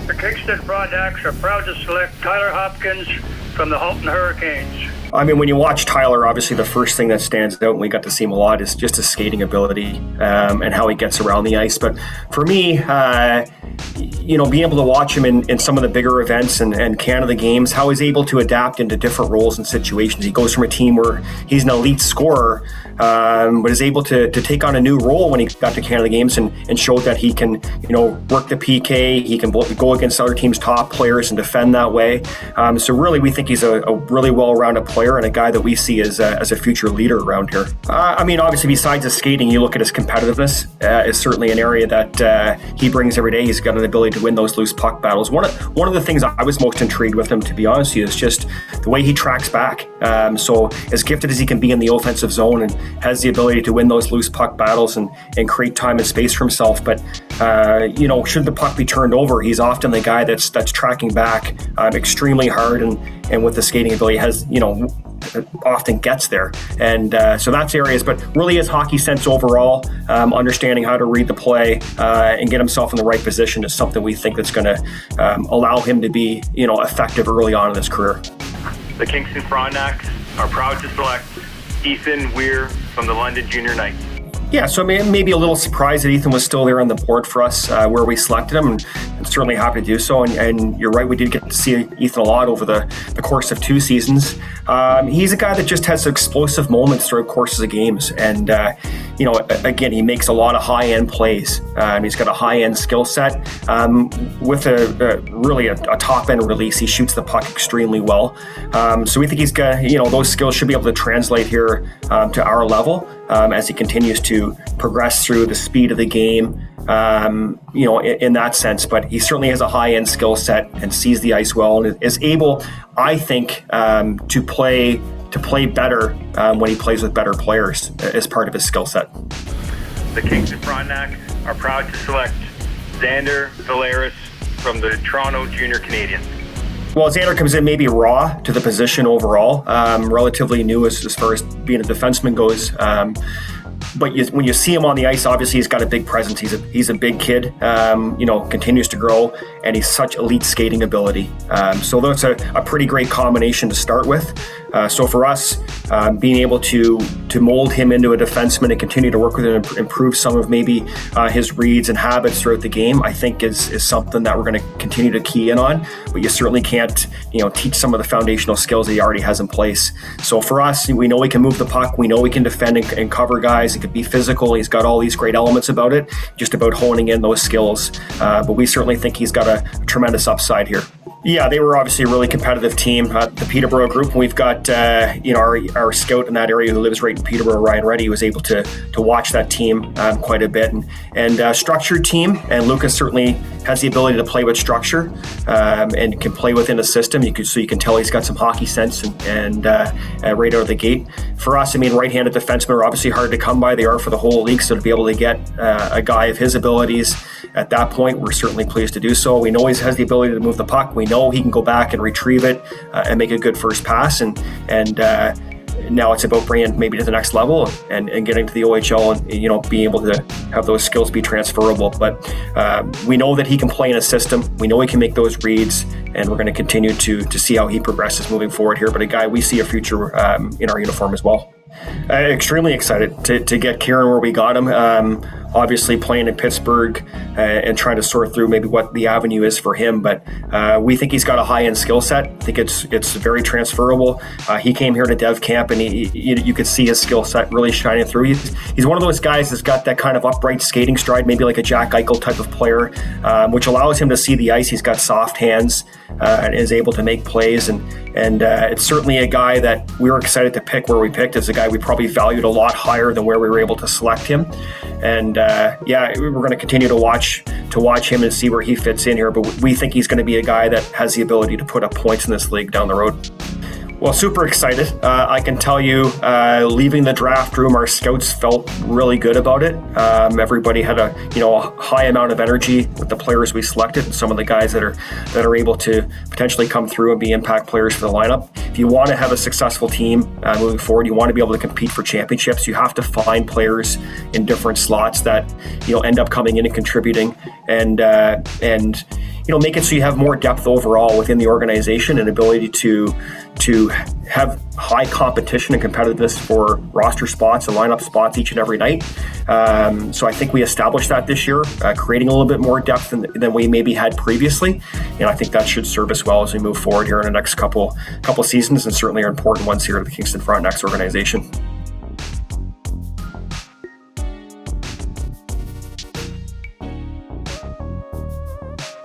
The Kingston Frontenacs are proud to select Tyler Hopkins from the Halton Hurricanes. I mean, when you watch Tyler, obviously the first thing that stands out, and we got to see him a lot, is just his skating ability and how he gets around the ice. But for me, being able to watch him in some of the bigger events and Canada games, how he's able to adapt into different roles and situations. He goes from a team where he's an elite scorer, but is able to take on a new role when he got to Canada games and showed that he can, work the PK, he can go against other teams' top players and defend that way. So really, we think he's a really well-rounded player and a guy that we see as a future leader around here. Obviously, besides his skating, you look at his competitiveness is certainly an area that he brings every day. He's got an ability to win those loose puck battles. One of the things I was most intrigued with him, to be honest with you, is just the way he tracks back. So as gifted as he can be in the offensive zone and has the ability to win those loose puck battles and create time and space for himself. But, should the puck be turned over, he's often the guy that's tracking back extremely hard and with the skating ability has, often gets there. And so that's areas, but really his hockey sense overall, understanding how to read the play and get himself in the right position is something we think that's going to allow him to be, effective early on in his career. The Kingston Frontenacs are proud to select Ethan Weir from the London Junior Knights. Yeah, so maybe a little surprised that Ethan was still there on the board for us where we selected him, and certainly happy to do so. And you're right, we did get to see Ethan a lot over the course of 2 seasons. He's a guy that just has explosive moments throughout courses of games. And, again, he makes a lot of high-end plays. He's got a high-end skill set with a top-end release. He shoots the puck extremely well. So we think he's got, those skills should be able to translate here to our level as he continues to progress through the speed of the game, in that sense. But he certainly has a high-end skill set and sees the ice well and is able, I think, to play better when he plays with better players as part of his skill set. The Kingston Frontenacs are proud to select Xander Valeris from the Toronto Junior Canadiens. Well, Xander comes in maybe raw to the position overall, relatively new as far as being a defenseman goes. But when you see him on the ice, obviously he's got a big presence. He's a big kid, continues to grow, and he's such elite skating ability. So that's a pretty great combination to start with. So for us, being able to mold him into a defenseman and continue to work with him and improve some of maybe his reads and habits throughout the game, I think is something that we're going to continue to key in on. But you certainly can't, teach some of the foundational skills that he already has in place. So for us, we know he can move the puck. We know he can defend and cover guys. He can be physical. He's got all these great elements about it, just about honing in those skills. But we certainly think he's got a tremendous upside here. Yeah, they were obviously a really competitive team, the Peterborough group. And we've got, our scout in that area who lives right in Peterborough, Ryan Reddy, was able to watch that team quite a bit. And structured team, and Lucas certainly has the ability to play with structure and can play within a system. You can tell he's got some hockey sense and right out of the gate. For us, right-handed defensemen are obviously hard to come by. They are for the whole league, so to be able to get a guy of his abilities at that point, we're certainly pleased to do so. We know he has the ability to move the puck. We know he can go back and retrieve it and make a good first pass. And now it's about bringing it maybe to the next level and getting to the OHL and, being able to have those skills be transferable. But we know that he can play in a system. We know he can make those reads, and we're going to continue to see how he progresses moving forward here. But a guy we see a future in our uniform as well. Extremely excited to get Kieran where we got him. Obviously playing in Pittsburgh and trying to sort through maybe what the avenue is for him. But we think he's got a high-end skill set. I think it's very transferable. He came here to Dev Camp, and you could see his skill set really shining through. He's one of those guys that's got that kind of upright skating stride, maybe like a Jack Eichel type of player, which allows him to see the ice. He's got soft hands and is able to make plays. And it's certainly a guy that we were excited to pick where we picked. It's a guy we probably valued a lot higher than where we were able to select him. And we're going to continue to watch him and see where he fits in here. But we think he's going to be a guy that has the ability to put up points in this league down the road. Well, super excited. I can tell you, leaving the draft room, our scouts felt really good about it. Everybody had a high amount of energy with the players we selected, and some of the guys that are able to potentially come through and be impact players for the lineup. If you want to have a successful team moving forward, you want to be able to compete for championships. You have to find players in different slots that end up coming in and contributing, and make it so you have more depth overall within the organization and ability to have high competition and competitiveness for roster spots and lineup spots each and every night. So I think we established that this year, creating a little bit more depth than we maybe had previously. And I think that should serve us well as we move forward here in the next couple seasons, and certainly are important ones here at the Kingston Frontenacs organization.